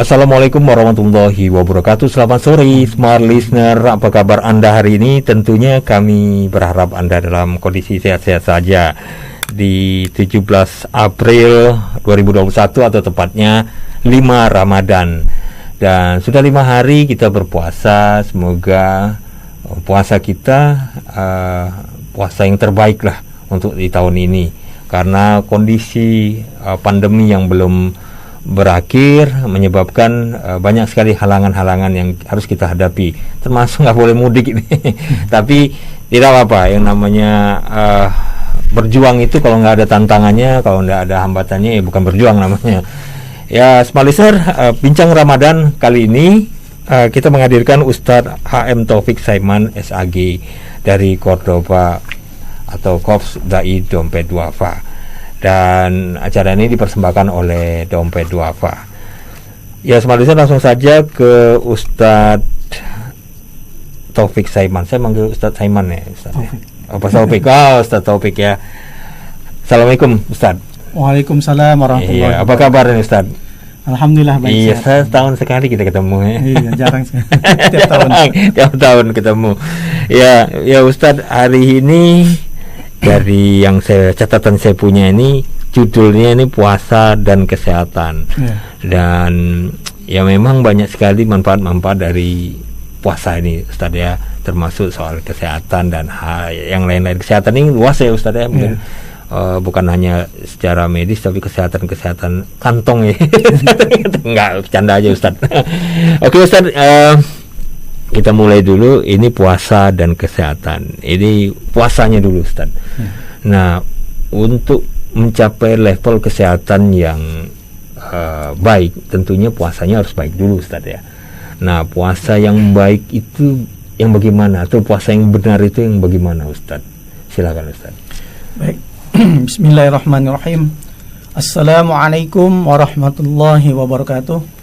Assalamualaikum warahmatullahi wabarakatuh. Selamat sore Smart Listener. Apa kabar Anda hari ini? Tentunya kami berharap Anda dalam kondisi sehat-sehat saja. Di 17 April 2021 atau tepatnya 5 Ramadan. Dan sudah 5 hari kita berpuasa. Semoga puasa kita puasa yang terbaik lah untuk di tahun ini. Karena kondisi pandemi yang belum berakhir menyebabkan banyak sekali halangan-halangan yang harus kita hadapi, termasuk nggak boleh mudik ini. Tapi tidak apa-apa, yang namanya berjuang itu kalau nggak ada tantangannya, kalau nggak ada hambatannya, ya bukan berjuang namanya. Ya, Smart Listener, bincang Ramadan kali ini kita menghadirkan Ustadz HM Taufik Saiman SAG dari Cordoba atau Korps Dai Dompet Duafa. Dan acara ini dipersembahkan oleh Dompet Duafa. Ya, selanjutnya langsung saja ke Ustadz Taufik Saiman. Saya manggil Ustadz Saiman ya, Ustadz. Pak Taufik. Ustadz Taufik ya. Assalamualaikum Ustadz. Waalaikumsalam warahmatullahi wabarakatuh. Iya, apa kabar Ustadz? Alhamdulillah baik. Iya, setahun sekali kita ketemu ya. Iya, jarang sekali. Tiap tahun. Tiap tahun ketemu. Ya Ustadz, hari ini dari yang catatan saya punya ini, judulnya ini puasa dan kesehatan. Dan ya memang banyak sekali manfaat-manfaat dari puasa ini Ustadz ya, termasuk soal kesehatan dan yang lain-lain. Kesehatan ini luas ya Ustadz ya, mungkin bukan hanya secara medis tapi kesehatan kantong ya. Enggak, bercanda aja Ustadz. Oke Ustadz, kita mulai dulu, ini puasa dan kesehatan. Ini puasanya dulu Ustaz. Nah, untuk mencapai level kesehatan yang baik, tentunya puasanya harus baik dulu Ustaz ya. Nah, puasa yang baik itu yang bagaimana? Atau puasa yang benar itu yang bagaimana Ustaz? Silakan Ustaz. Baik. Bismillahirrahmanirrahim. Assalamualaikum warahmatullahi wabarakatuh.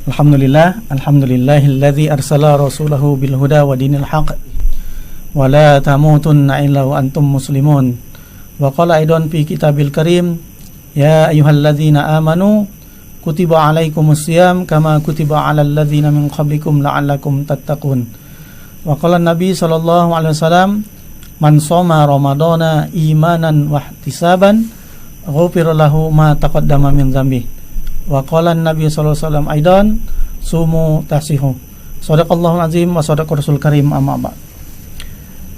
Alhamdulillahilladzi arsala rasulahu bil huda wa dinil haq wa la tamutunna illa wa antum muslimun. Wa qala aidan fi kitabil karim, ya ayyuhalladzina amanu kutiba alaikumus syiyam kama kutiba alal ladzina min qablikum la'allakum tattaqun. Wa qala nabi sallallahu alaihi wasallam, man shoma ramadana imanan wa ihtisaban ghufira lahu ma taqaddama min dzambihi. Wa qala Nabi sallallahu alaihi wasallam aidan sumu tasihu. Shadaqallahul azim wa shadaqa rasul karim, amma ba'd.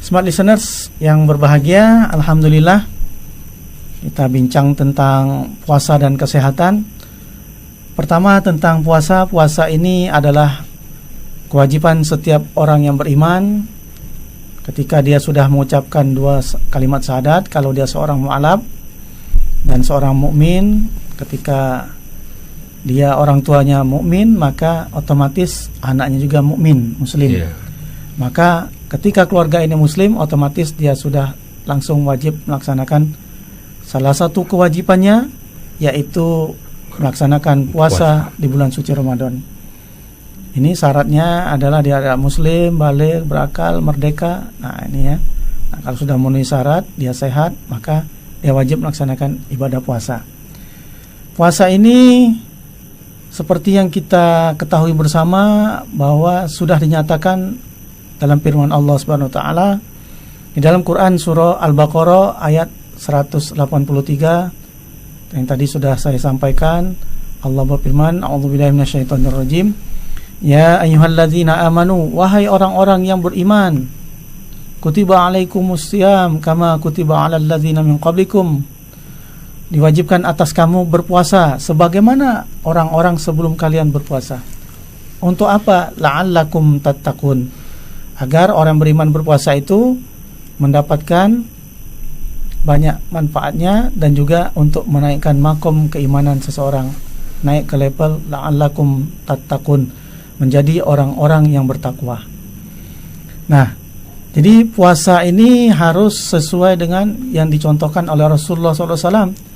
Smart listeners yang berbahagia, alhamdulillah kita bincang tentang puasa dan kesehatan. Pertama tentang puasa. Puasa ini adalah kewajiban setiap orang yang beriman ketika dia sudah mengucapkan 2 kalimat syahadat, kalau dia seorang mu'alaf dan seorang mukmin. Ketika dia orang tuanya mukmin, maka otomatis anaknya juga mukmin, muslim. Maka ketika keluarga ini muslim, otomatis dia sudah langsung wajib melaksanakan salah satu kewajibannya, yaitu melaksanakan puasa di bulan suci Ramadan. Ini syaratnya adalah dia adalah muslim, baligh, berakal, merdeka. Nah ini ya. Nah, kalau sudah memenuhi syarat, dia sehat, maka dia wajib melaksanakan ibadah puasa. Puasa ini seperti yang kita ketahui bersama bahwa sudah dinyatakan dalam firman Allah Subhanahu wa taala di dalam Quran surah Al-Baqarah ayat 183 yang tadi sudah saya sampaikan. Allah berfirman, a'udzubillahi minasyaitonirrajim, ya ayyuhalladzina amanu, wahai orang-orang yang beriman, kutiba alaikumus syiyam kama kutiba alal ladzina min qablikum, diwajibkan atas kamu berpuasa sebagaimana orang-orang sebelum kalian berpuasa. Untuk apa? La'allakum tattaqun, agar orang beriman berpuasa itu mendapatkan banyak manfaatnya dan juga untuk menaikkan makom keimanan seseorang, naik ke level la'allakum tattaqun, menjadi orang-orang yang bertakwa. Nah, jadi puasa ini harus sesuai dengan yang dicontohkan oleh Rasulullah SAW.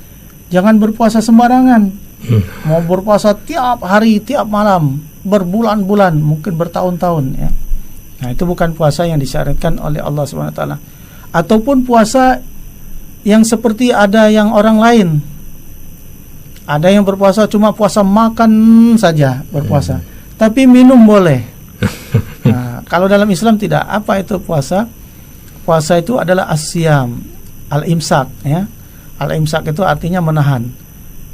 Jangan berpuasa sembarangan. Mau berpuasa tiap hari, tiap malam, berbulan-bulan, mungkin bertahun-tahun ya. Nah, itu bukan puasa yang disyariatkan oleh Allah SWT. Ataupun puasa yang seperti ada yang orang lain Ada yang berpuasa cuma puasa makan saja berpuasa, tapi minum boleh. Nah, kalau dalam Islam tidak. Apa itu puasa? Puasa itu adalah asyam, al-imsak, ya. Al-imsak itu artinya menahan.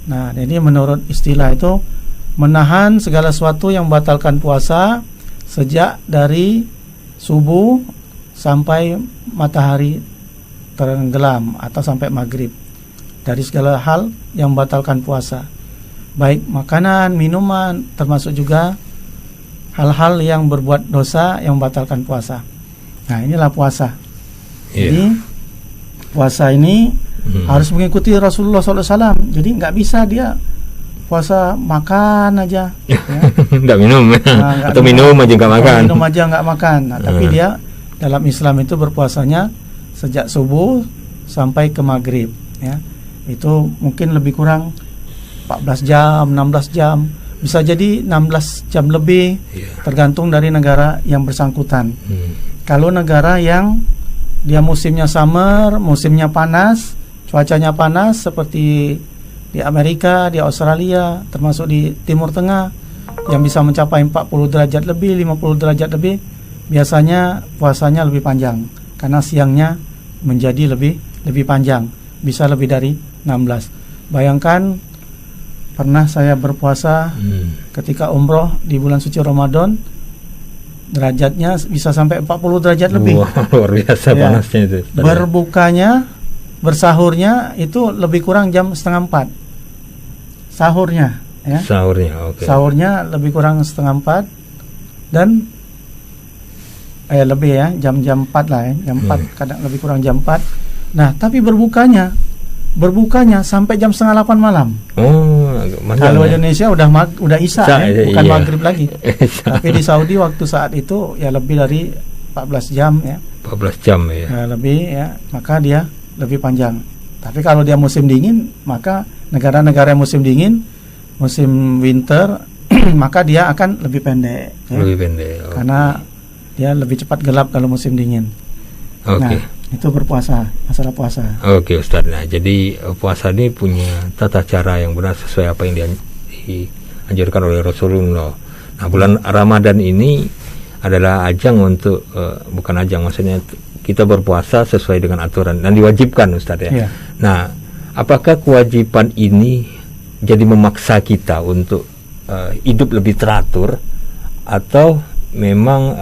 Nah, jadi menurut istilah itu menahan segala sesuatu yang membatalkan puasa sejak dari subuh sampai matahari tenggelam atau sampai maghrib. Dari segala hal yang membatalkan puasa, baik makanan, minuman, termasuk juga hal-hal yang berbuat dosa yang membatalkan puasa. Nah, inilah puasa. Jadi puasa ini harus mengikuti Rasulullah SAW. Jadi nggak bisa dia puasa makan aja, ya. Nggak minum, Nah, atau minum aja nggak makan. Minum aja nggak makan. Nah, tapi dia dalam Islam itu berpuasanya sejak subuh sampai ke maghrib, ya. Itu mungkin lebih kurang 14 jam, 16 jam, bisa jadi 16 jam lebih, tergantung dari negara yang bersangkutan. Kalau negara yang dia musimnya summer, musimnya panas, cuacanya panas seperti di Amerika, di Australia, termasuk di Timur Tengah yang bisa mencapai 40 derajat lebih, 50 derajat lebih, biasanya puasanya lebih panjang karena siangnya menjadi lebih panjang, bisa lebih dari 16. Bayangkan pernah saya berpuasa ketika umroh di bulan suci Ramadan, derajatnya bisa sampai 40 derajat lebih. Luar biasa panasnya itu. Berbukanya, bersahurnya itu lebih kurang jam 3:30. Sahurnya, ya. Sahurnya lebih kurang 3:30 dan lebih ya, jam 4 lah ya, jam 4, kadang lebih kurang jam 4. Nah, tapi berbukanya sampai jam 7:30 malam. Kalau Indonesia udah isya ya, bukan maghrib lagi. Tapi di Saudi waktu saat itu ya lebih dari 14 jam ya. 14 jam ya. Lebih ya, maka dia lebih panjang. Tapi kalau dia musim dingin, maka negara-negara yang musim dingin, musim winter, maka dia akan lebih pendek. Ya. Lebih pendek. Karena dia lebih cepat gelap kalau musim dingin. Nah, itu berpuasa, masalah puasa. Oke, Ustaz. Nah, jadi puasa ini punya tata cara yang benar sesuai apa yang dianjurkan oleh Rasulullah. Nah, bulan Ramadan ini adalah ajang untuk bukan ajang, maksudnya kita berpuasa sesuai dengan aturan dan diwajibkan, Ustaz ya. Nah, apakah kewajiban ini jadi memaksa kita untuk hidup lebih teratur, atau memang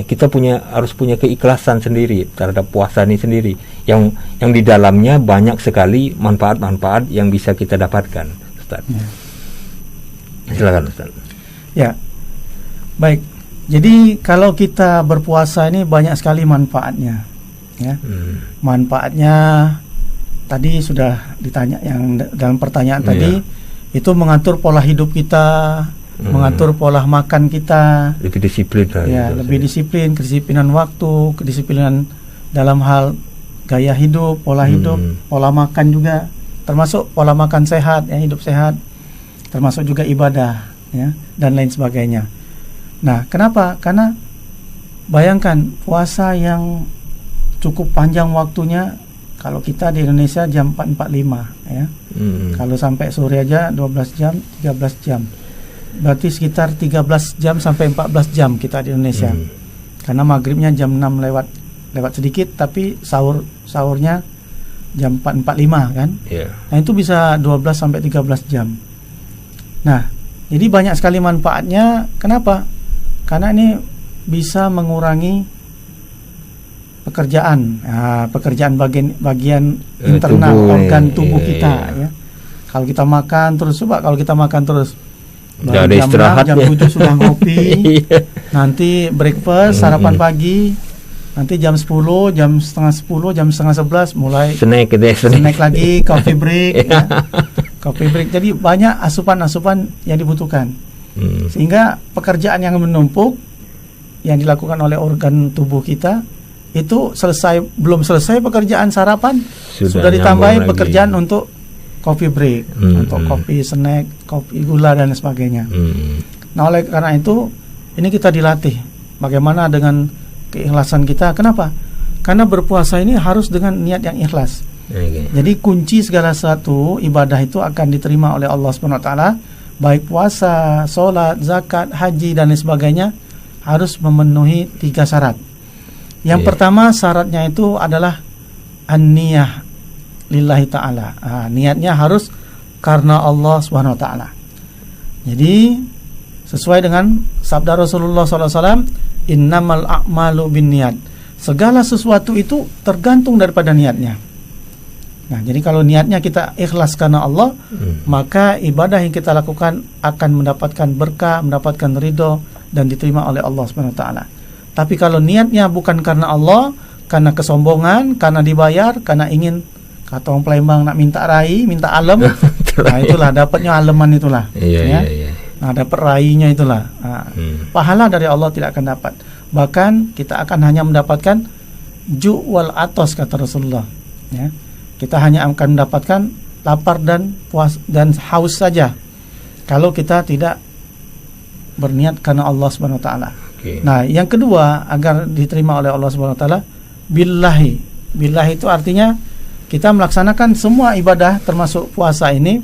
kita harus punya keikhlasan sendiri terhadap puasa ini sendiri yang di dalamnya banyak sekali manfaat-manfaat yang bisa kita dapatkan, Ustaz. Silakan, Ustaz. Ya, baik. Jadi kalau kita berpuasa ini banyak sekali manfaatnya, ya. Manfaatnya tadi sudah ditanya, yang dalam pertanyaan tadi itu mengatur pola hidup kita, mengatur pola makan kita, lebih disiplin ya, lebih disiplin, kedisiplinan waktu, kedisiplinan dalam hal gaya hidup, pola hidup, pola makan juga, termasuk pola makan sehat, ya, hidup sehat, termasuk juga ibadah, ya, dan lain sebagainya. Nah, kenapa? Karena bayangkan puasa yang cukup panjang waktunya, kalau kita di Indonesia jam 4.45, ya. Kalau sampai sore aja 12 jam, 13 jam. Berarti sekitar 13 jam sampai 14 jam kita di Indonesia. Karena maghribnya jam 6 lewat sedikit, tapi sahurnya jam 4.45 kan. Nah, itu bisa 12 sampai 13 jam. Nah, jadi banyak sekali manfaatnya. Kenapa? Karena ini bisa mengurangi pekerjaan bagian internal organ tubuh kita, ya. Kalau kita makan terus, nggak ada istirahat, jam 7 sudah ngopi, nanti breakfast, sarapan pagi, nanti jam 10, jam setengah 10, jam setengah 11 mulai snack lagi, coffee break, ya. Coffee break. Jadi banyak asupan-asupan yang dibutuhkan, sehingga pekerjaan yang menumpuk yang dilakukan oleh organ tubuh kita itu belum selesai pekerjaan sarapan, sudah ditambahin pekerjaan untuk coffee break, untuk kopi snack, kopi gula dan sebagainya. Nah, oleh karena itu ini kita dilatih bagaimana dengan keikhlasan kita. Kenapa? Karena berpuasa ini harus dengan niat yang ikhlas. Okay. Jadi kunci segala satu ibadah itu akan diterima oleh Allah Subhanahu wa taala, baik puasa, solat, zakat, haji dan lain sebagainya, harus memenuhi 3 syarat. Yang pertama syaratnya itu adalah an-niyah lillahi ta'ala. Niatnya harus karena Allah Subhanahu wa taala. Jadi sesuai dengan sabda Rasulullah SAW, innamal a'malu binniyat. Segala sesuatu itu tergantung daripada niatnya. Nah, jadi kalau niatnya kita ikhlas karena Allah, maka ibadah yang kita lakukan akan mendapatkan berkah, mendapatkan ridho dan diterima oleh Allah Subhanahu wa taala. Tapi kalau niatnya bukan karena Allah, karena kesombongan, karena dibayar, karena ingin, kata orang Palembang, nak minta rai, minta alem, nah itulah dapatnya aleman itulah. Iya. Nah, dapat rainya itulah. Pahala dari Allah tidak akan dapat. Bahkan kita akan hanya mendapatkan ju' wal atos, kata Rasulullah. Ya. Kita hanya akan mendapatkan lapar dan puas dan haus saja kalau kita tidak berniat karena Allah Subhanahu wa taala. Okay. Nah, yang kedua agar diterima oleh Allah Subhanahu wa taala, billahi. Billahi itu artinya kita melaksanakan semua ibadah termasuk puasa ini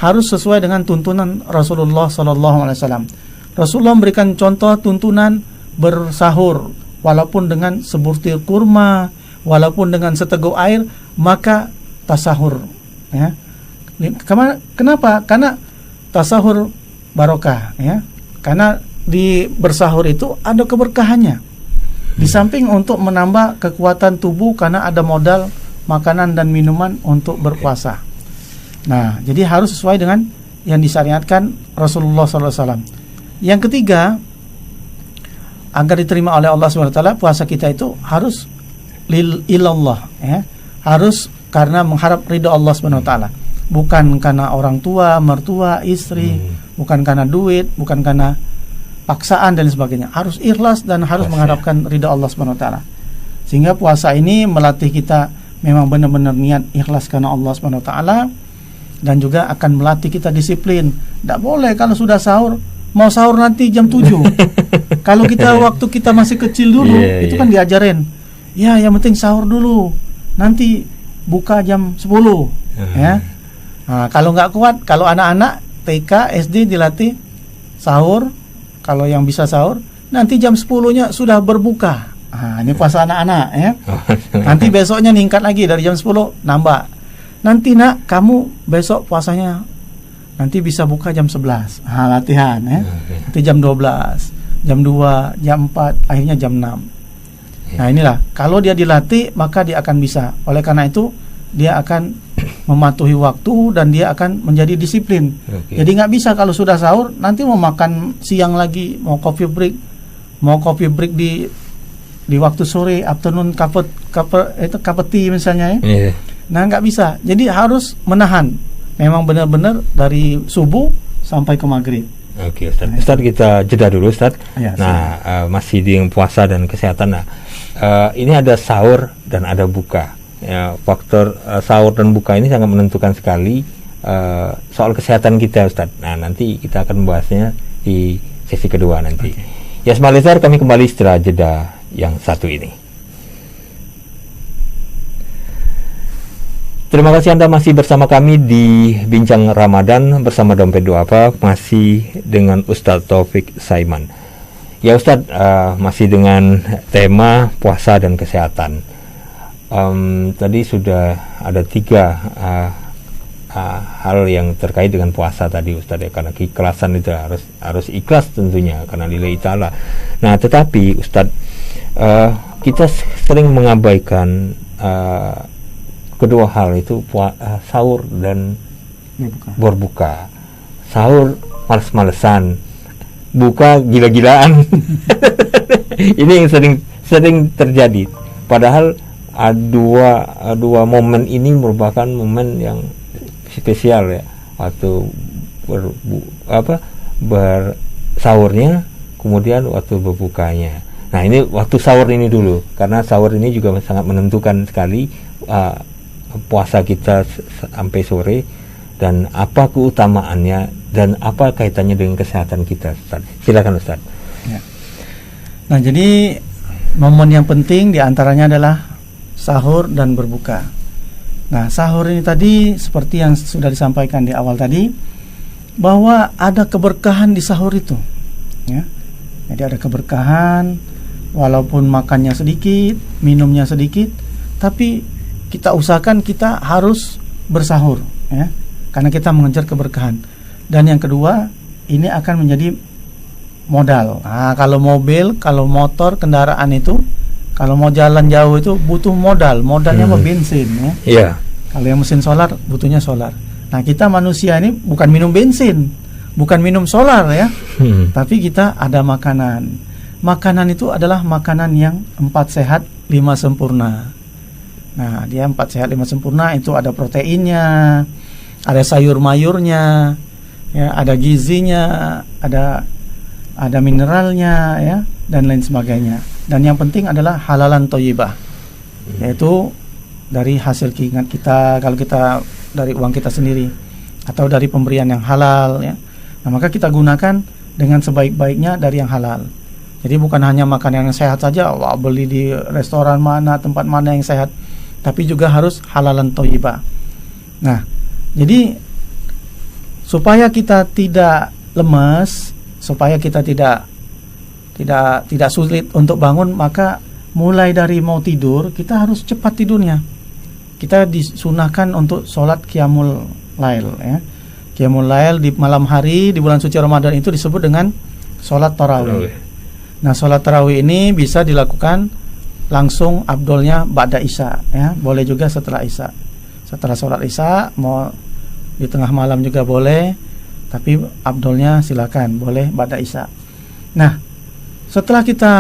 harus sesuai dengan tuntunan Rasulullah sallallahu alaihi wasallam. Rasulullah memberikan contoh tuntunan bersahur walaupun dengan sebutir kurma, walaupun dengan seteguk air, maka tasahur, ya. Kenapa? Karena tasahur barokah, ya. Karena di bersahur itu ada keberkahannya. Di samping untuk menambah kekuatan tubuh karena ada modal makanan dan minuman untuk berpuasa. Nah, jadi harus sesuai dengan yang disyariatkan Rasulullah SAW. Yang ketiga, agar diterima oleh Allah SWT, puasa kita itu harus ilallah, ya. Harus karena mengharap ridha Allah Subhanahu wa taala, bukan karena orang tua, mertua, istri, bukan karena duit, bukan karena paksaan dan sebagainya. Harus ikhlas dan harus mengharapkan ridha Allah Subhanahu wa taala. Sehingga puasa ini melatih kita memang benar-benar niat ikhlas karena Allah Subhanahu wa taala, dan juga akan melatih kita disiplin. Tidak boleh kalau sudah sahur, mau sahur nanti jam 7. Kalau kita waktu kita masih kecil dulu, itu kan diajarin, ya yang penting sahur dulu, nanti buka jam 10. Ya. Nah, kalau nggak kuat, kalau anak-anak TK, SD dilatih sahur, kalau yang bisa sahur, nanti jam 10-nya sudah berbuka. Nah, ini puasa anak-anak, ya. Nanti besoknya ningkat lagi dari jam 10 nambah. Nanti nak, kamu besok puasanya nanti bisa buka jam 11. Latihan, ya. Nanti jam 12, jam 2, jam 4, akhirnya jam 6. Nah, inilah, kalau dia dilatih maka dia akan bisa. Oleh karena itu dia akan mematuhi waktu dan dia akan menjadi disiplin. Jadi nggak bisa kalau sudah sahur nanti mau makan siang lagi, mau coffee break di waktu sore, afternoon cup tea misalnya, ya. Nah, nggak bisa. Jadi harus menahan. Memang benar-benar dari subuh sampai ke maghrib. Oke, Ustaz. Ustaz, kita jeda dulu, Ustaz. Ya, masih di puasa dan kesehatan. Nah, ini ada sahur dan ada buka. Ya, faktor sahur dan buka ini sangat menentukan sekali soal kesehatan kita, Ustaz. Nah, nanti kita akan membahasnya di sesi kedua nanti. Ya, Smalizer, kami kembali setelah jeda yang satu ini. Terima kasih Anda masih bersama kami di Bincang Ramadan bersama Dompet Duafa, masih dengan Ustadz Taufik Saiman. Ya Ustadz, masih dengan tema puasa dan kesehatan. Tadi sudah ada 3 hal yang terkait dengan puasa tadi, Ustadz, ya, karena keikhlasan itu harus ikhlas tentunya karena lillahi ta'ala. Nah, tetapi Ustadz, kita sering mengabaikan kedua hal itu, sahur dan berbuka. Sahur males-malesan, buka gila-gilaan. Ini yang sering terjadi. Padahal dua momen ini merupakan momen yang spesial, ya. Waktu bersahurnya, kemudian waktu berbukanya. Nah, ini waktu sahur ini dulu, karena sahur ini juga sangat menentukan sekali puasa kita sampai sore, dan apa keutamaannya dan apa kaitannya dengan kesehatan kita, Ustaz. Silakan, Ustaz. Ya. Nah, jadi momen yang penting diantaranya adalah sahur dan berbuka. Nah, sahur ini tadi seperti yang sudah disampaikan di awal tadi, bahwa ada keberkahan di sahur itu, ya. Jadi ada keberkahan, walaupun makannya sedikit, minumnya sedikit, tapi kita usahakan kita harus bersahur, ya, karena kita mengejar keberkahan. Dan yang kedua, ini akan menjadi modal. Nah, kalau mobil, kalau motor, kendaraan itu, kalau mau jalan jauh itu butuh modal. Modalnya apa? Bensin, ya. Iya. Kalau yang mesin solar, butuhnya solar. Nah, kita manusia ini bukan minum bensin, bukan minum solar, ya. Tapi kita ada makanan. Makanan itu adalah makanan yang 4 sehat, 5 sempurna. Nah, dia 4 sehat 5 sempurna, itu ada proteinnya, ada sayur mayurnya, ya, ada gizinya, ada mineralnya, ya, dan lain sebagainya. Dan yang penting adalah halalan thayyibah, yaitu dari hasil keringat kita, kalau kita dari uang kita sendiri atau dari pemberian yang halal, ya. Nah, maka kita gunakan dengan sebaik-baiknya dari yang halal. Jadi bukan hanya makan yang sehat saja, wah, beli di restoran mana, tempat mana yang sehat, tapi juga harus halalan thayyibah. Nah, jadi supaya kita tidak lemas, supaya kita tidak sulit untuk bangun, maka mulai dari mau tidur kita harus cepat tidurnya. Kita disunahkan untuk sholat qiyamul lail, ya. Qiyamul lail di malam hari di bulan suci Ramadan itu disebut dengan sholat tarawih. Nah, sholat tarawih ini bisa dilakukan langsung, abdolnya ba'da isya, ya. Boleh juga setelah isya. Setelah sholat isya, mau di tengah malam juga boleh, tapi abdolnya silakan boleh ba'da isya. Nah, setelah kita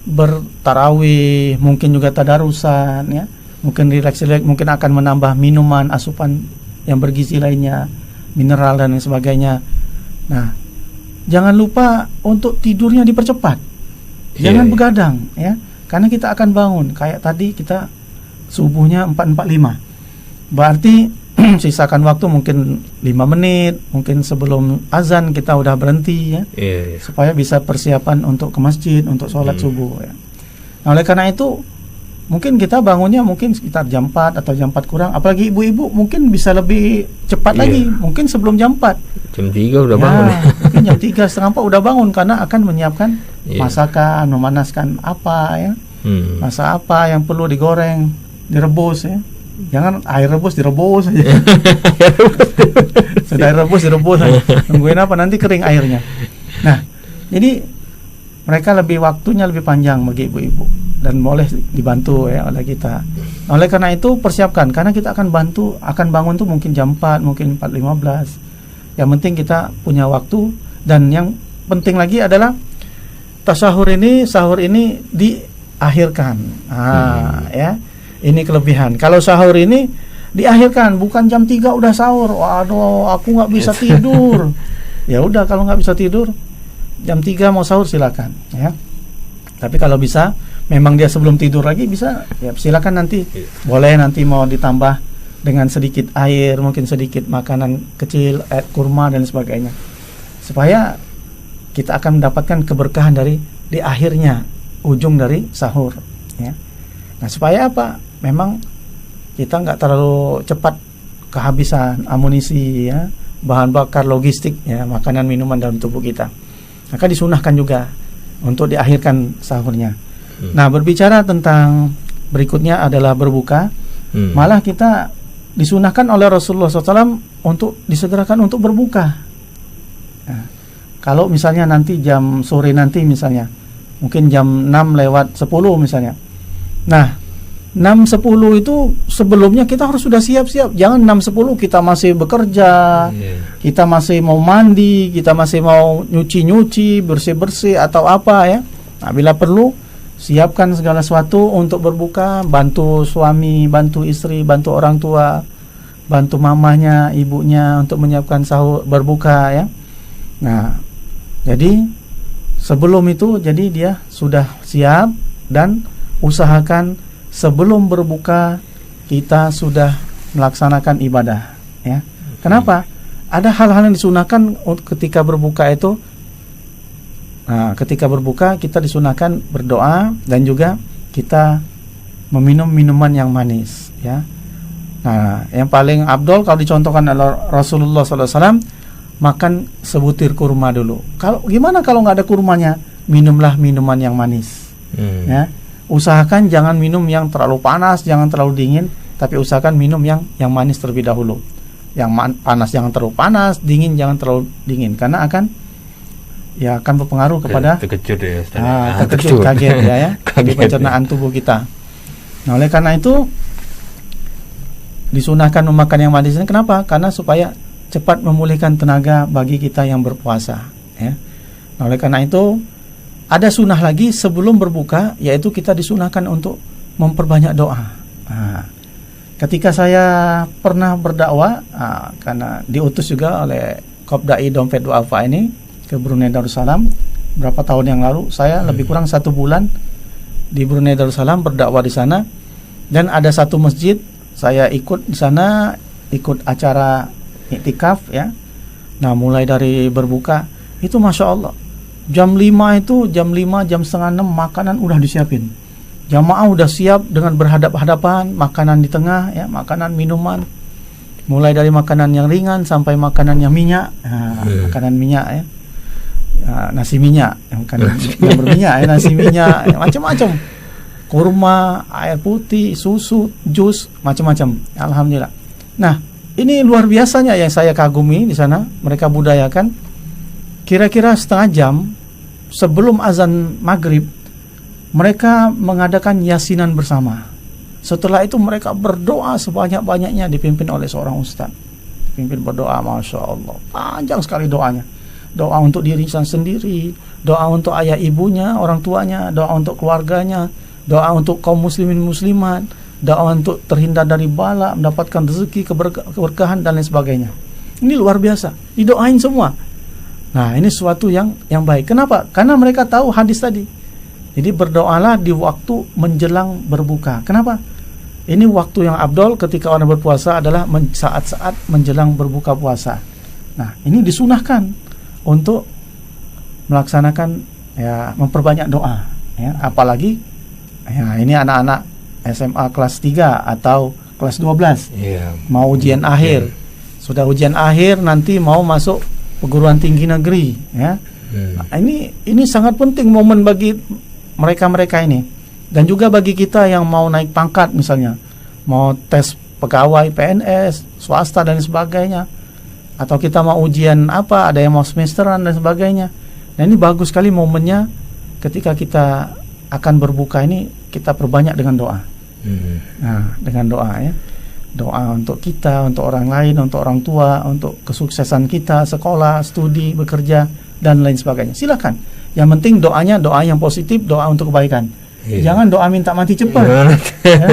bertarawih, mungkin juga tadarusan, ya, mungkin rileks, mungkin akan menambah minuman, asupan yang bergizi lainnya, mineral dan lain sebagainya. Nah, jangan lupa untuk tidurnya dipercepat. Jangan begadang, ya, karena kita akan bangun kayak tadi kita subuhnya 4:45. Berarti sisakan waktu mungkin 5 menit, mungkin sebelum azan kita udah berhenti, ya, supaya bisa persiapan untuk ke masjid, untuk sholat subuh, ya. Nah, oleh karena itu mungkin kita bangunnya mungkin sekitar jam 4 atau jam 4 kurang. Apalagi ibu-ibu mungkin bisa lebih cepat lagi, mungkin sebelum jam 4, jam 3 udah bangun. Mungkin jam 3, setengah 4 udah bangun, karena akan menyiapkan masakan, memanaskan apa, ya, masak apa yang perlu digoreng, direbus, ya. Jangan air rebus direbus aja. Sudah direbus aja. Tungguin apa, nanti kering airnya. Nah, jadi mereka waktunya lebih panjang bagi ibu-ibu dan boleh dibantu, ya, oleh kita. Oleh karena itu persiapkan, karena kita akan bangun tuh mungkin jam 4, mungkin 4:15. Yang penting kita punya waktu, dan yang penting lagi adalah sahur ini diakhirkan. Ya. Ini kelebihan. Kalau sahur ini diakhirkan, bukan jam 3 udah sahur. Waduh, aku nggak bisa tidur. Ya udah, kalau nggak bisa tidur, jam 3 mau sahur silakan, ya. Tapi kalau bisa, memang dia sebelum tidur lagi bisa, ya silakan nanti. Boleh nanti mau ditambah dengan sedikit air, mungkin sedikit makanan kecil, kurma dan sebagainya. Supaya kita akan mendapatkan keberkahan di akhirnya, ujung dari sahur, ya. Nah, supaya apa? Memang kita nggak terlalu cepat kehabisan amunisi, ya, bahan bakar logistik, ya, makanan minuman dalam tubuh kita. Maka disunahkan juga untuk diakhirkan sahurnya. Nah, berbicara tentang berikutnya adalah berbuka. Malah kita disunahkan oleh Rasulullah SAW untuk disegerakan untuk berbuka. Nah, kalau misalnya nanti jam sore nanti, misalnya mungkin jam 6:10 misalnya. Nah, 6:10 itu sebelumnya kita harus sudah siap-siap. Jangan 6:10 kita masih bekerja, kita masih mau mandi, kita masih mau nyuci-nyuci, bersih-bersih atau apa, ya. Nah, bila perlu siapkan segala sesuatu untuk berbuka, bantu suami, bantu istri, bantu orang tua, bantu mamanya, ibunya untuk menyiapkan sahur berbuka, ya. Nah, jadi sebelum itu jadi dia sudah siap, dan usahakan sebelum berbuka kita sudah melaksanakan ibadah, ya. Kenapa? Ada hal-hal yang disunahkan ketika berbuka itu. Nah, ketika berbuka kita disunahkan berdoa, dan juga kita meminum minuman yang manis, ya. Nah, yang paling abdol kalau dicontohkan oleh Rasulullah SAW, makan sebutir kurma dulu. Kalau gimana kalau nggak ada kurmanya? Minumlah minuman yang manis. Ya, usahakan jangan minum yang terlalu panas, jangan terlalu dingin, tapi usahakan minum yang manis terlebih dahulu. Yang panas jangan terlalu panas, dingin jangan terlalu dingin, karena akan berpengaruh kepada terkejut ya, Ustaz. Terkejut, kaget ya, di pencernaan tubuh kita. Nah, oleh karena itu disunahkan memakan yang manis ini. Kenapa? Karena supaya cepat memulihkan tenaga bagi kita yang berpuasa, ya. Nah, oleh karena itu ada sunnah lagi sebelum berbuka, yaitu kita disunahkan untuk memperbanyak doa. Nah, ketika saya pernah berdakwah, karena diutus juga oleh Kopdai Dompet Duafa ini ke Brunei Darussalam berapa tahun yang lalu, saya lebih kurang 1 bulan di Brunei Darussalam berdakwah di sana, dan ada satu masjid saya ikut di sana, ikut acara iktikaf ya. Nah, mulai dari berbuka itu Masya Allah, jam 5 jam setengah 6 makanan udah disiapin. Jamaah udah siap dengan berhadap-hadapan, makanan di tengah ya, makanan minuman. Mulai dari makanan yang ringan sampai makanan yang minyak. Makanan minyak ya. Nasi minyak, makanan yang berminyak ya, nasi minyak ya, macam-macam. Kurma, air putih, susu, jus, macam-macam. Alhamdulillah. Nah, ini luar biasanya yang saya kagumi di sana. Mereka budayakan kira-kira setengah jam sebelum azan maghrib, mereka mengadakan yasinan bersama. Setelah itu mereka berdoa sebanyak-banyaknya, dipimpin oleh seorang ustaz. Dipimpin berdoa, Masya Allah, panjang sekali doanya. Doa untuk diri sendiri, doa untuk ayah ibunya, orang tuanya, doa untuk keluarganya, doa untuk kaum muslimin muslimat, doa untuk terhindar dari bala, mendapatkan rezeki, keberkahan dan lain sebagainya. Ini luar biasa, didoain semua. Nah, ini sesuatu yang baik. Kenapa? Karena mereka tahu hadis tadi. Jadi berdoalah di waktu menjelang berbuka. Kenapa? Ini waktu yang abdol ketika orang berpuasa adalah saat-saat menjelang berbuka puasa. Nah, ini disunahkan untuk melaksanakan ya, memperbanyak doa ya, apalagi ya, ini anak-anak SMA kelas 3 atau kelas 12 mau ujian akhir. Sudah ujian akhir, nanti mau masuk perguruan tinggi negeri ya. Nah, ini sangat penting momen bagi mereka-mereka ini, dan juga bagi kita yang mau naik pangkat, misalnya mau tes pegawai PNS swasta dan sebagainya, atau kita mau ujian apa, ada yang mau semesteran dan sebagainya. Nah, ini bagus sekali momennya ketika kita akan berbuka ini, kita perbanyak dengan doa. Nah, dengan doa ya, doa untuk kita, untuk orang lain, untuk orang tua, untuk kesuksesan kita, sekolah, studi, bekerja dan lain sebagainya. Silakan. Yang penting doanya doa yang positif, doa untuk kebaikan. Jangan doa minta mati cepat. Ya,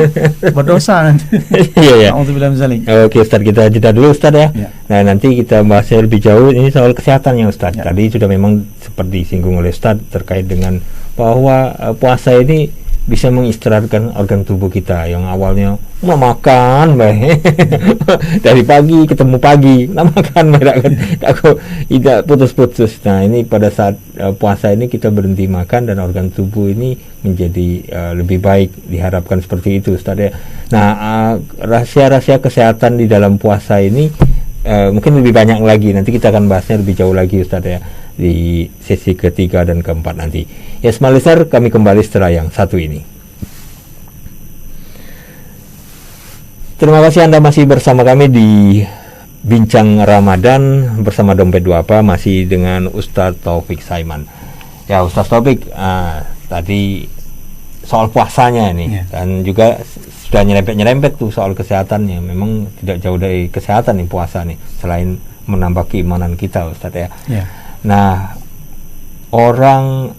berdosa nanti. Iya. Alhamdulillah misalnya. Oke, Ustaz, kita jeda dulu, Ustaz ya. Nah, nanti kita bahasnya lebih jauh ini soal kesehatan ya, Ustaz. Tadi sudah memang seperti disinggung oleh Ustaz terkait dengan bahwa puasa ini bisa mengistirahatkan organ tubuh kita yang awalnya mau makan dari pagi ketemu pagi makan kan, aku tidak putus-putus. Nah, ini pada saat puasa ini kita berhenti makan dan organ tubuh ini menjadi lebih baik, diharapkan seperti itu, Ustaz ya. Nah, rahasia-rahasia kesehatan di dalam puasa ini mungkin lebih banyak lagi, nanti kita akan bahasnya lebih jauh lagi, Ustaz ya, di sesi ketiga dan keempat nanti. Ya, smart listener, kami kembali setelah yang satu ini. Terima kasih Anda masih bersama kami di Bincang Ramadan bersama Dompet Duafa, masih dengan Ustadz Taufik Saiman. Ya, Ustadz Taufik, tadi soal puasanya ini, dan juga sudah nyerempet tuh soal kesehatannya. Memang tidak jauh dari kesehatan nih puasa nih, selain menambah keimanan kita, Ustadz ya. Nah, orang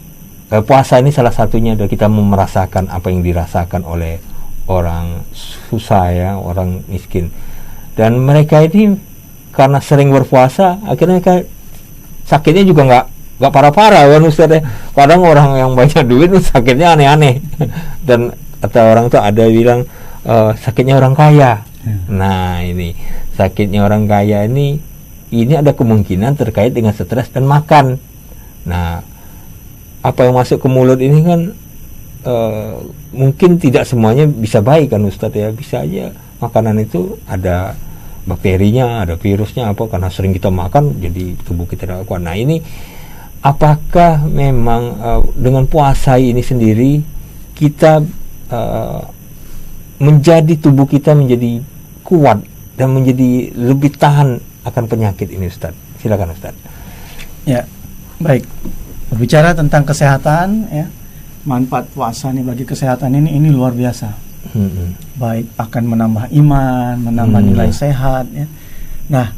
puasa ini salah satunya adalah kita merasakan apa yang dirasakan oleh orang susah ya, orang miskin. Dan mereka ini karena sering berpuasa, akhirnya mereka sakitnya juga nggak parah-parah kan, Ustaz ya. Kadang orang yang banyak duit sakitnya aneh-aneh. Dan atau orang tuh ada bilang sakitnya orang kaya. Nah, ini sakitnya orang kaya ini ada kemungkinan terkait dengan stres dan makan. Nah, apa yang masuk ke mulut ini kan mungkin tidak semuanya bisa baik kan, Ustadz ya. Bisa aja makanan itu ada bakterinya, ada virusnya apa, karena sering kita makan jadi tubuh kita tidak kuat. Nah ini apakah memang dengan puasa ini sendiri kita menjadi tubuh kita menjadi kuat dan menjadi lebih tahan akan penyakit ini, Ustaz? Silakan Ustaz. Ya, baik. Berbicara tentang kesehatan, ya, manfaat puasa nih bagi kesehatan ini luar biasa. Baik akan menambah iman, menambah nilai sehat, ya. Nah,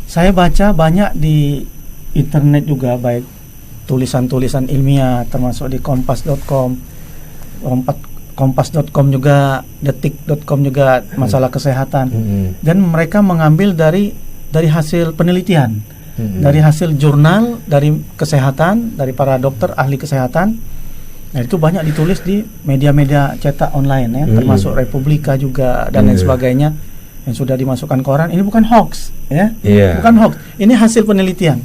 saya baca banyak di internet juga, baik tulisan-tulisan ilmiah termasuk di kompas.com, kompas.com juga, detik.com juga masalah kesehatan. Dan mereka mengambil dari hasil penelitian, dari hasil jurnal dari kesehatan, dari para dokter ahli kesehatan. Nah, itu banyak ditulis di media-media cetak online, ya, termasuk Republika juga dan lain sebagainya yang sudah dimasukkan koran. Ini bukan hoax, ya, bukan hoax. Ini hasil penelitian.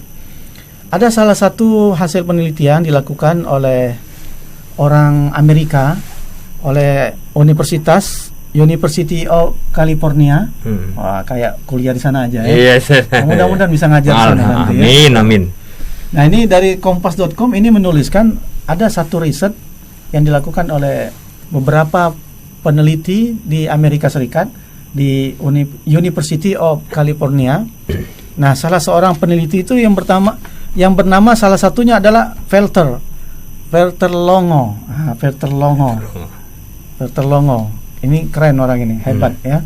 Ada salah satu hasil penelitian dilakukan oleh orang Amerika, oleh University of California. Wah, kayak kuliah di sana aja, ya. Mudah-mudahan bisa ngajar di sana nanti, ya. Amin. Nah, ini dari kompas.com ini menuliskan ada satu riset yang dilakukan oleh beberapa peneliti di Amerika Serikat di University of California. Nah, salah seorang peneliti itu yang bernama salah satunya adalah Valter Longo. Valter Longo. Ini keren orang ini, hebat, ya.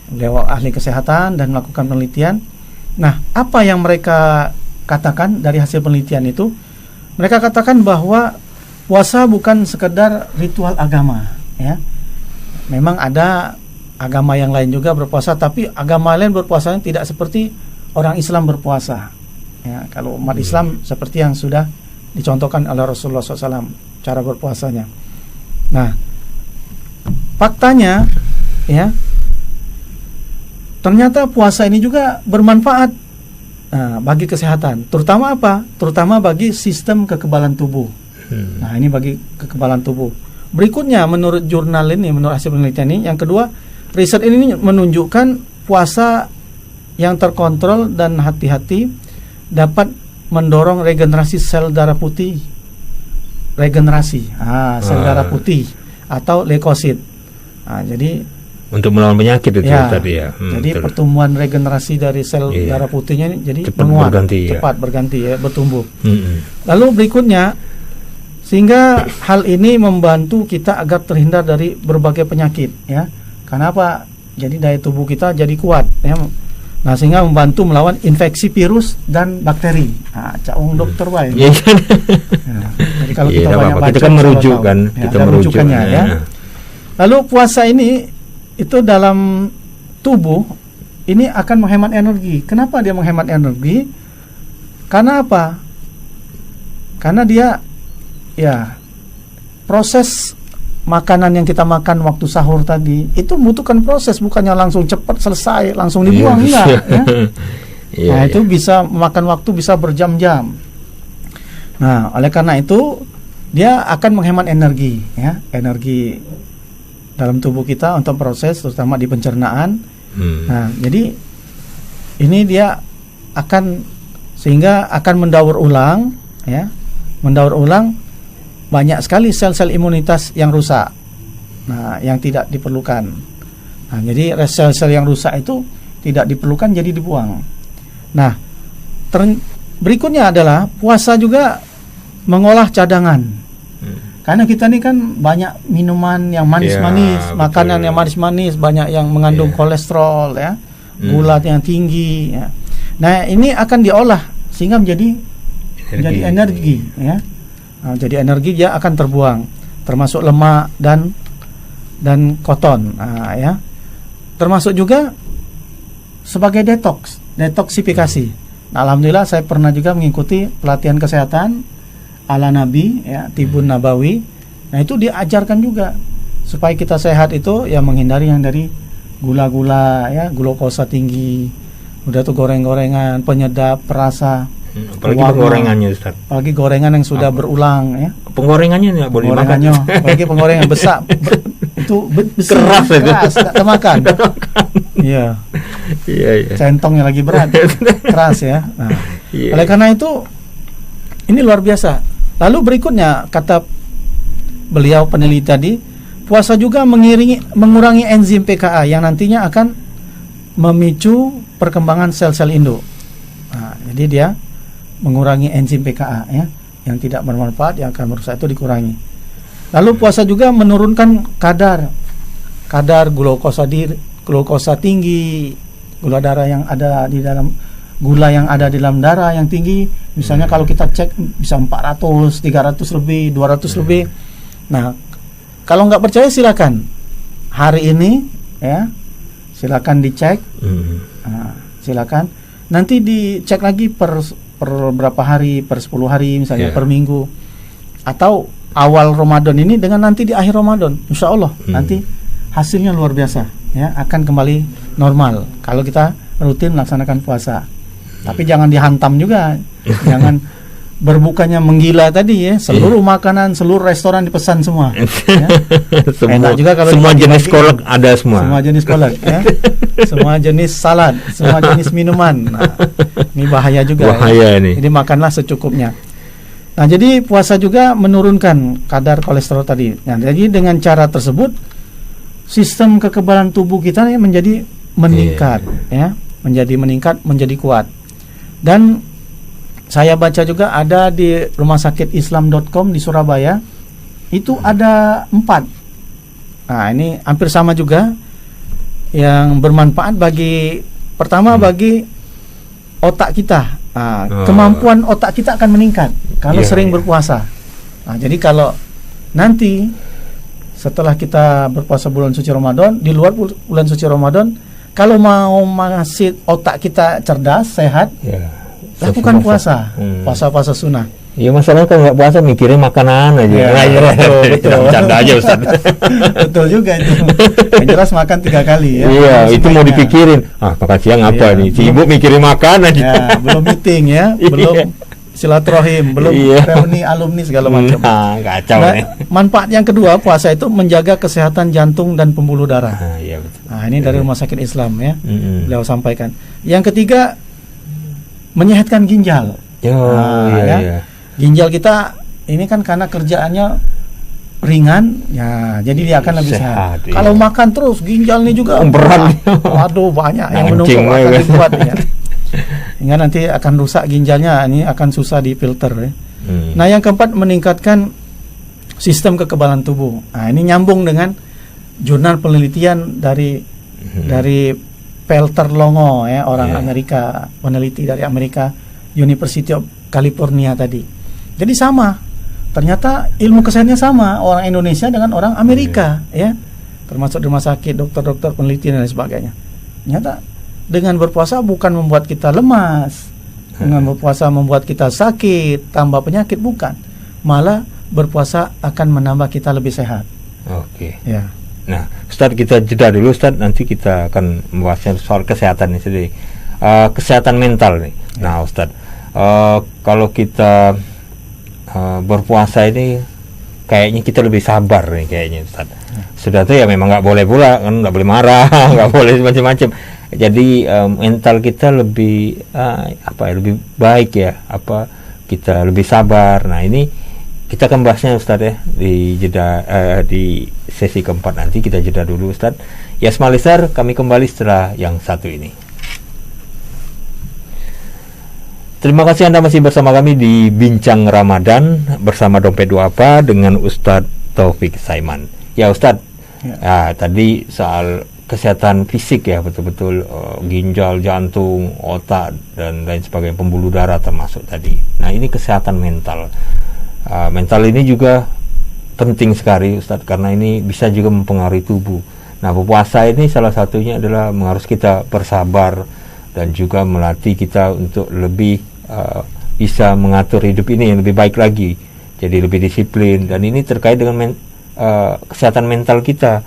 Beliau ahli kesehatan dan melakukan penelitian. Nah, apa yang mereka katakan dari hasil penelitian itu? Mereka katakan bahwa puasa bukan sekedar ritual agama, ya. Memang ada agama yang lain juga berpuasa, tapi agama lain berpuasanya tidak seperti orang Islam berpuasa. Ya, kalau umat Islam seperti yang sudah dicontohkan oleh Rasulullah SAW cara berpuasanya. Nah, faktanya, ya, ternyata puasa ini juga bermanfaat bagi kesehatan. Terutama apa? Terutama bagi sistem kekebalan tubuh. Nah, ini bagi kekebalan tubuh. Berikutnya, menurut jurnal ini, menurut hasil penelitian ini, yang kedua, riset ini menunjukkan puasa yang terkontrol dan hati-hati dapat mendorong regenerasi sel darah putih. Sel darah putih atau leukosit. Nah, jadi untuk melawan penyakit itu, ya, tadi, ya. Jadi betul. Pertumbuhan regenerasi dari sel darah putihnya ini jadi cepat berganti, ya, bertumbuh. Lalu berikutnya, sehingga hal ini membantu kita agar terhindar dari berbagai penyakit, ya. Karena apa? Jadi daya tubuh kita jadi kuat, ya. Nah, sehingga membantu melawan infeksi virus dan bakteri. Nah, dokter baik. Nah, jadi kalau kita banyak baca, kita kan merujuk kan, kita merujukannya, ya. Lalu puasa ini itu dalam tubuh ini akan menghemat energi. Kenapa dia menghemat energi? Karena apa? Karena dia, ya, proses makanan yang kita makan waktu sahur tadi itu membutuhkan proses, bukannya langsung cepat selesai langsung dibuang, enggak, ya. Nah, itu bisa memakan waktu, bisa berjam-jam. Nah, oleh karena itu dia akan menghemat energi, ya, energi dalam tubuh kita untuk proses, terutama di pencernaan. Nah, jadi ini dia akan, sehingga akan mendaur ulang, ya, mendaur ulang banyak sekali sel-sel imunitas yang rusak, nah, yang tidak diperlukan. Nah, jadi sel-sel yang rusak itu tidak diperlukan, jadi dibuang. Nah, berikutnya adalah puasa juga mengolah cadangan. Karena kita ini kan banyak minuman yang manis-manis, makanan yang manis-manis, banyak yang mengandung kolesterol, ya, gula yang tinggi, ya. Nah, ini akan diolah sehingga menjadi energi, ya. Nah, jadi energi dia akan terbuang, termasuk lemak dan koton, nah, ya. Termasuk juga sebagai detoksifikasi. Nah, alhamdulillah saya pernah juga mengikuti pelatihan kesehatan ala Nabi, ya, Tibun Nabawi. Nah, itu diajarkan juga supaya kita sehat itu, ya, menghindari yang dari gula-gula, ya, glukosa tinggi, udah tuh goreng-gorengan, penyedap, perasa, apalagi penggorengannya, Ustaz. Apalagi gorengan yang sudah berulang, ya. Penggorengannya nggak boleh dimakan. Apalagi penggorengan besar itu itu besi, Keras itu. nggak termakan. Iya. Iya. Centongnya lagi berat, keras ya. Nah, Iya. oleh karena itu ini luar biasa. Lalu berikutnya kata beliau peneliti tadi, puasa juga mengurangi enzim PKA yang nantinya akan memicu perkembangan sel-sel induk. Nah, jadi dia mengurangi enzim PKA ya, yang tidak bermanfaat yang akan merusak itu dikurangi. Lalu puasa juga menurunkan kadar glukosa tinggi, gula darah yang ada di dalam darah yang tinggi. Misalnya kalau kita cek bisa 400, 300 lebih, 200 lebih. Nah, kalau nggak percaya silakan hari ini ya, silakan dicek. Nah, silakan nanti dicek lagi per berapa hari, per 10 hari misalnya, per minggu, atau awal Ramadan ini dengan nanti di akhir Ramadan, insya Allah nanti hasilnya luar biasa ya, akan kembali normal kalau kita rutin melaksanakan puasa. Tapi jangan dihantam juga, jangan berbukanya menggila tadi ya, seluruh makanan, seluruh restoran dipesan semua ya. Enak juga kalau semua jenis kolak ada semua jenis kolak ya. Semua jenis salad, semua jenis minuman. Nah, ini bahaya juga ya. Ini. Jadi makanlah secukupnya. Nah, jadi puasa juga menurunkan kadar kolesterol tadi. Nah, jadi dengan cara tersebut sistem kekebalan tubuh kita menjadi meningkat ya, menjadi kuat. Dan saya baca juga ada di rumahsakit-islam.com di Surabaya itu ada 4. Nah, ini hampir sama juga, yang bermanfaat bagi otak kita. Nah, kemampuan otak kita akan meningkat kalau sering berpuasa. Nah, jadi kalau nanti setelah kita berpuasa bulan suci Ramadan, di luar bulan suci Ramadan, kalau mau masih otak kita cerdas, sehat, lakukan puasa sunnah. Iya, masalahnya kalau nggak puasa mikirin makanan aja. Betul. Bercanda aja Ustaz. Betul juga itu. Yang jelas makan 3 kali ya. Iya, itu mau dipikirin. Makan siang apa nih? Si ibu mikirin makan aja. Ya, belum meeting ya, belum silaturahim, belum reuni alumni segala macam. Kacau nih. Manfaat yang kedua puasa itu menjaga kesehatan jantung dan pembuluh darah. Iya, betul. Nah, ini dari Rumah Sakit Islam ya. Beliau sampaikan. Yang ketiga, menyehatkan ginjal. Iya. Ginjal kita ini kan karena kerjaannya ringan ya, jadi dia akan lebih sehat. Iya. Kalau makan terus ginjalnya juga berat. Waduh, banyak yang menumpuk akan dibuat ya. Hingga nanti akan rusak ginjalnya, ini akan susah difilter ya. Nah, yang keempat, meningkatkan sistem kekebalan tubuh. Nah, ini nyambung dengan jurnal penelitian dari Pelter Longo ya, orang Amerika, peneliti dari Amerika, University of California tadi. Jadi sama, ternyata ilmu kesehatannya sama orang Indonesia dengan orang Amerika ya, termasuk rumah sakit, dokter-dokter, peneliti dan lain sebagainya. Ternyata dengan berpuasa bukan membuat kita lemas, dengan berpuasa membuat kita sakit, tambah penyakit, bukan. Malah berpuasa akan menambah kita lebih sehat. Oke. Ya. Nah, Ustadz, kita jeda dulu Ustadz, nanti kita akan membahasnya soal kesehatan ini sendiri. Kesehatan mental nih. Nah, Ustadz, kalau kita berpuasa ini kayaknya kita lebih sabar nih kayaknya Ustaz. Sudah tuh ya memang nggak boleh pula kan, nggak boleh marah, nggak boleh macam-macam. Jadi mental kita lebih lebih baik ya, kita lebih sabar. Nah, ini kita akan bahasnya Ustaz ya di jeda di sesi keempat nanti. Kita jeda dulu Ustaz. Ya, Smalisar, kami kembali setelah yang satu ini. Terima kasih Anda masih bersama kami di Bincang Ramadan bersama Dompet Duafa dengan Ustadz Taufik Saiman. Ya Ustadz, tadi soal kesehatan fisik ya, betul-betul ginjal, jantung, otak dan lain sebagainya, pembuluh darah termasuk tadi. Nah, ini kesehatan mental. Mental ini juga penting sekali Ustadz, karena ini bisa juga mempengaruhi tubuh. Nah, berpuasa ini salah satunya adalah harus kita bersabar dan juga melatih kita untuk lebih bisa mengatur hidup ini yang lebih baik lagi, jadi lebih disiplin. Dan ini terkait dengan kesehatan mental kita.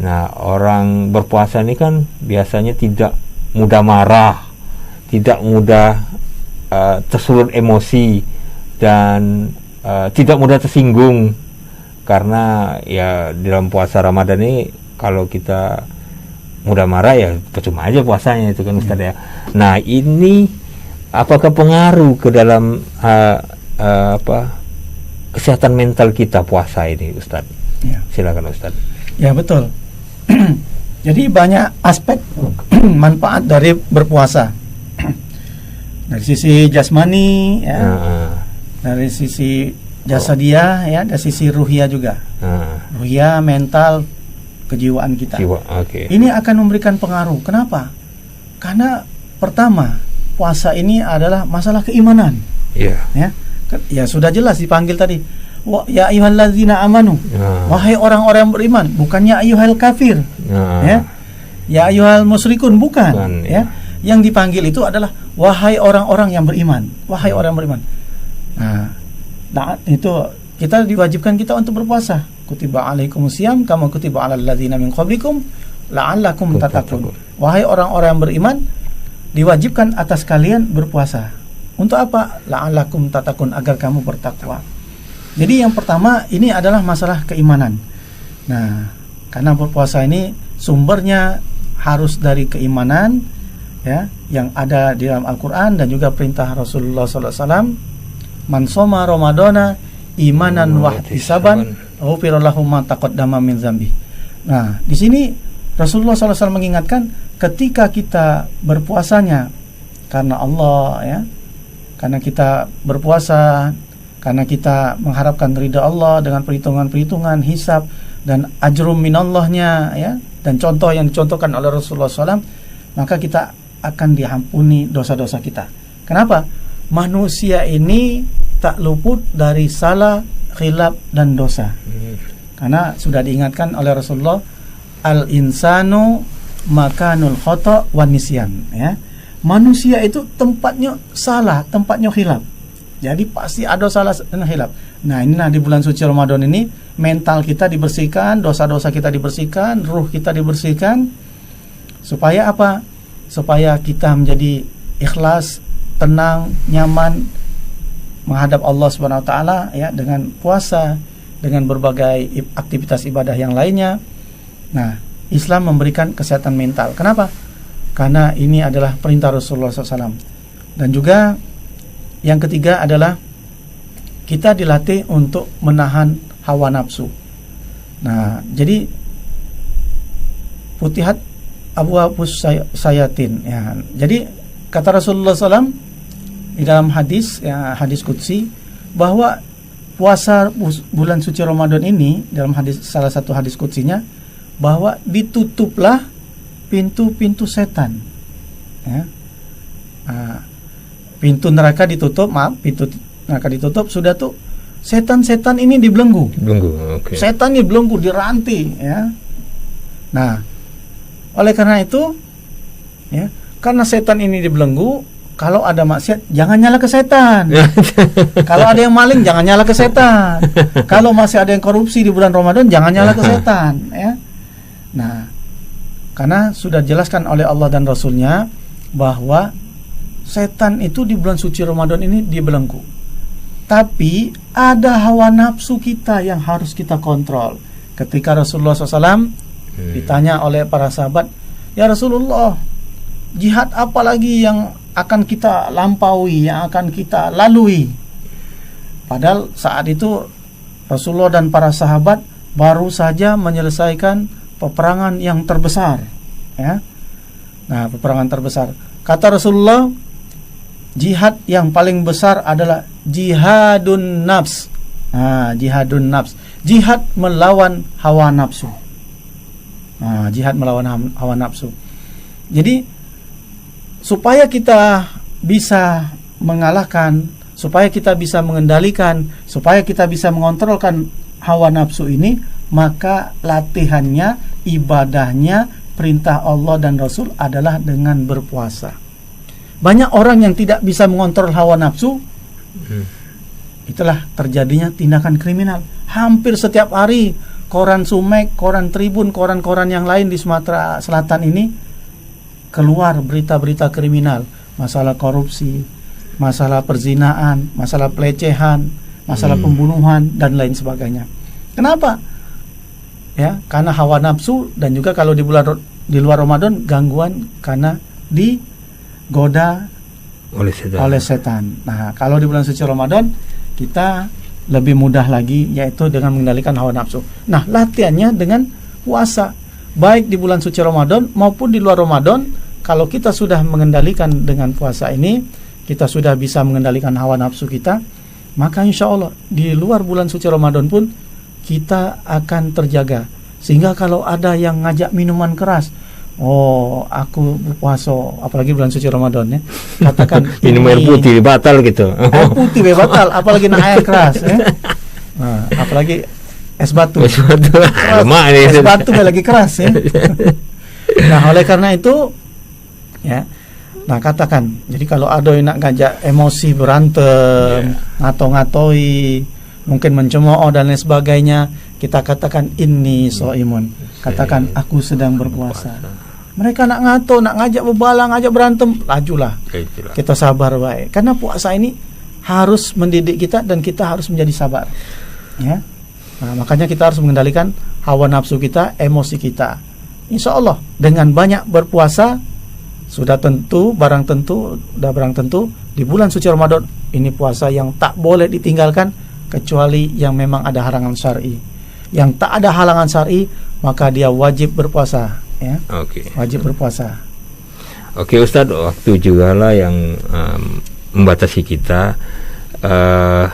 Nah, orang berpuasa ini kan biasanya tidak mudah marah, tidak mudah tersulut emosi, dan tidak mudah tersinggung karena ya dalam puasa Ramadan ini kalau kita mudah marah ya percuma aja puasanya itu kan Ustaz ya. Nah ini apakah pengaruh ke dalam kesehatan mental kita puasa ini Ustaz? Ya. Silakan Ustaz. Ya betul. Jadi banyak aspek manfaat dari berpuasa. Dari sisi jasmani, ya, dari sisi jasadiah, ya, dari sisi ruhiyah juga. Ruhiyah, mental, kejiwaan kita. Okay. Ini akan memberikan pengaruh. Kenapa? Karena pertama, puasa ini adalah masalah keimanan. Ya, ya sudah jelas dipanggil tadi. Ya ayyuhalladzina amanu. Wahai orang-orang yang beriman, bukannya ayyuhal kafir. Ya ayyuhal musyrikun, bukan. Ya. Yang dipanggil itu adalah wahai orang-orang yang beriman. Wahai orang yang beriman. Nah, itu kita diwajibkan kita untuk berpuasa. Kutiba alaikumusiyam kama kutiba alal ladzina min qablikum la'allakum tattaqun. Wahai orang-orang yang beriman, diwajibkan atas kalian berpuasa. Untuk apa? La'allakum tattaqun, agar kamu bertakwa. Jadi yang pertama ini adalah masalah keimanan. Nah, karena berpuasa ini sumbernya harus dari keimanan, ya, yang ada di dalam Al-Quran dan juga perintah Rasulullah SAW. Man shoma Ramadana imanan wa ihtisaban ghufira lahu ma taqaddama min dzambi. Nah, di sini Rasulullah SAW mengingatkan ketika kita berpuasanya karena Allah, ya, karena kita berpuasa karena kita mengharapkan ridha Allah dengan perhitungan-perhitungan hisab dan ajrum minallahnya, ya, dan contoh yang dicontohkan oleh Rasulullah SAW, maka kita akan diampuni dosa-dosa kita. Kenapa? Manusia ini tak luput dari salah, khilaf, dan dosa. Karena sudah diingatkan oleh Rasulullah, al-insanu makanul khata' wan nisyan, ya. Manusia itu tempatnya salah, tempatnya khilaf. Jadi pasti ada salah dan khilaf. Nah, inilah di bulan suci Ramadan ini mental kita dibersihkan, dosa-dosa kita dibersihkan, ruh kita dibersihkan. Supaya apa? Supaya kita menjadi ikhlas, tenang, nyaman menghadap Allah Subhanahu wa taala, ya, dengan puasa, dengan berbagai aktivitas ibadah yang lainnya. Nah, Islam memberikan kesehatan mental. Kenapa? Karena ini adalah perintah Rasulullah SAW. Dan juga yang ketiga adalah kita dilatih untuk menahan hawa nafsu. Nah, jadi Futihat abwaabus sayatin, ya. Jadi kata Rasulullah SAW di dalam hadis, ya, hadis qudsi, bahwa puasa bulan suci Ramadan ini, dalam hadis, salah satu hadis qudsinya, bahwa ditutuplah pintu-pintu setan, ya. Pintu neraka ditutup, pintu neraka ditutup, sudah tuh setan-setan ini dibelenggu. Okay. Setan ini belenggu, diranti, ya. Nah, oleh karena itu, ya, karena setan ini dibelenggu, kalau ada maksiat jangan nyala ke setan. Kalau ada yang maling jangan nyala ke setan. Kalau masih ada yang korupsi di bulan Ramadan jangan nyala ke setan, ya. Nah, karena sudah dijelaskan oleh Allah dan Rasulnya bahwa setan itu di bulan suci Ramadan ini dibelenggu. Tapi ada hawa nafsu kita yang harus kita kontrol. Ketika Rasulullah SAW ditanya oleh para sahabat, ya Rasulullah, jihad apa lagi yang akan kita lampaui, yang akan kita lalui? Padahal saat itu Rasulullah dan para sahabat baru saja menyelesaikan peperangan yang terbesar, ya. Nah, peperangan terbesar. Kata Rasulullah, jihad yang paling besar adalah jihadun nafs. Nah, jihadun nafs, jihad melawan hawa nafsu. Nah, jihad melawan hawa nafsu. Jadi supaya kita bisa mengalahkan, supaya kita bisa mengendalikan, supaya kita bisa mengontrolkan hawa nafsu ini, maka latihannya, ibadahnya, perintah Allah dan Rasul adalah dengan berpuasa. Banyak orang yang tidak bisa mengontrol hawa nafsu, itulah terjadinya tindakan kriminal. Hampir setiap hari koran Sumek, koran Tribun, koran-koran yang lain di Sumatera Selatan ini keluar berita-berita kriminal, masalah korupsi, masalah perzinaan, masalah pelecehan, masalah pembunuhan dan lain sebagainya. Kenapa? Ya, karena hawa nafsu, dan juga kalau di luar Ramadan gangguan karena digoda oleh setan. Nah, kalau di bulan suci Ramadan kita lebih mudah lagi, yaitu dengan mengendalikan hawa nafsu. Nah, latihannya dengan puasa, baik di bulan suci Ramadan maupun di luar Ramadan. Kalau kita sudah mengendalikan dengan puasa ini, kita sudah bisa mengendalikan hawa nafsu kita, maka insya Allah di luar bulan suci Ramadan pun kita akan terjaga. Sehingga kalau ada yang ngajak minuman keras, oh aku berpuasa, apalagi bulan suci Ramadan ya, katakan minum air putih batal gitu. Air putih batal, apalagi air keras ya. Nah, apalagi es batu. Es batu lagi keras ya. Nah, oleh karena itu ya, nah katakan, jadi kalau ada yang nak ngajak emosi berantem, ngato-ngatoi, mungkin mencemooh dan lain sebagainya, kita katakan inni soimun, katakan aku sedang berpuasa. Mereka nak ngato, nak ngajak bebalang, ngajak berantem, lajulah, kita sabar baik, karena puasa ini harus mendidik kita dan kita harus menjadi sabar ya. Nah, makanya kita harus mengendalikan hawa nafsu kita, emosi kita. Insya Allah dengan banyak berpuasa, sudah barang tentu di bulan suci Ramadan ini puasa yang tak boleh ditinggalkan kecuali yang memang ada halangan syar'i. Yang tak ada halangan syar'i maka dia wajib berpuasa ya. Wajib berpuasa. Oke Ustadz, waktu juga lah yang membatasi kita.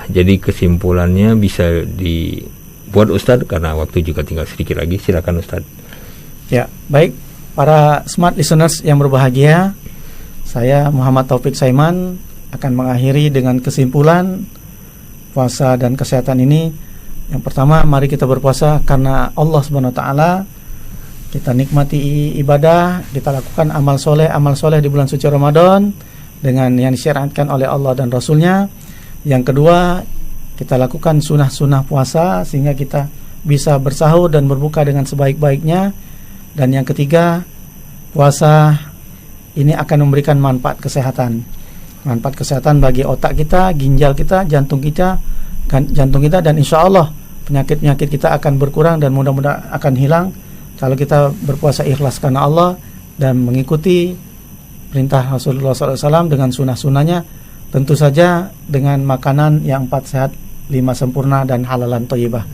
Jadi kesimpulannya bisa dibuat Ustadz karena waktu juga tinggal sedikit lagi. Silakan Ustadz. Ya, baik. Para smart listeners yang berbahagia, saya Muhammad Taufik Saiman akan mengakhiri dengan kesimpulan puasa dan kesehatan ini. Yang pertama, mari kita berpuasa karena Allah Subhanahu wa taala. Kita nikmati ibadah, kita lakukan amal soleh di bulan suci Ramadan dengan yang disyariatkan oleh Allah dan Rasulnya. Yang kedua, kita lakukan sunnah-sunnah puasa sehingga kita bisa bersahur dan berbuka dengan sebaik-baiknya. Dan yang ketiga, puasa ini akan memberikan manfaat kesehatan bagi otak kita, ginjal kita, jantung kita, dan insya Allah penyakit-penyakit kita akan berkurang dan mudah-mudahan akan hilang kalau kita berpuasa ikhlas karena Allah dan mengikuti perintah Rasulullah SAW dengan sunnah-sunnahnya, tentu saja dengan makanan yang 4 sehat, 5 sempurna, dan halalan thayyibah.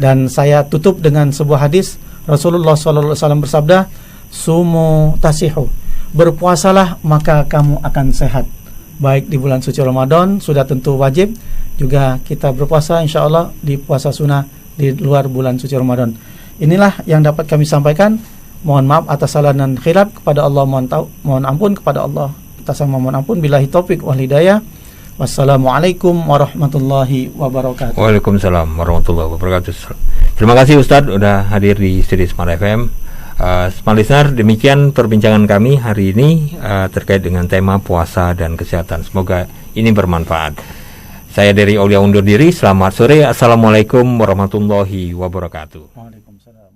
Dan saya tutup dengan sebuah hadis Rasulullah SAW bersabda, sumu tasihu, berpuasalah maka kamu akan sehat. Baik di bulan suci Ramadan sudah tentu wajib, juga kita berpuasa insya Allah di puasa sunnah di luar bulan suci Ramadan. Inilah yang dapat kami sampaikan. Mohon maaf atas salah dan khilaf, kepada Allah mohon ampun, kepada Allah kita sama mohon ampun. Billahi taufik wal hidayah. Wassalamualaikum warahmatullahi wabarakatuh. Waalaikumsalam warahmatullahi wabarakatuh. Terima kasih Ustadz udah hadir di Studio Smart FM. Smart listener, demikian perbincangan kami hari ini terkait dengan tema puasa dan kesehatan. Semoga ini bermanfaat. Saya dari Aulia undur diri. Selamat sore. Assalamualaikum warahmatullahi wabarakatuh. Waalaikumsalam.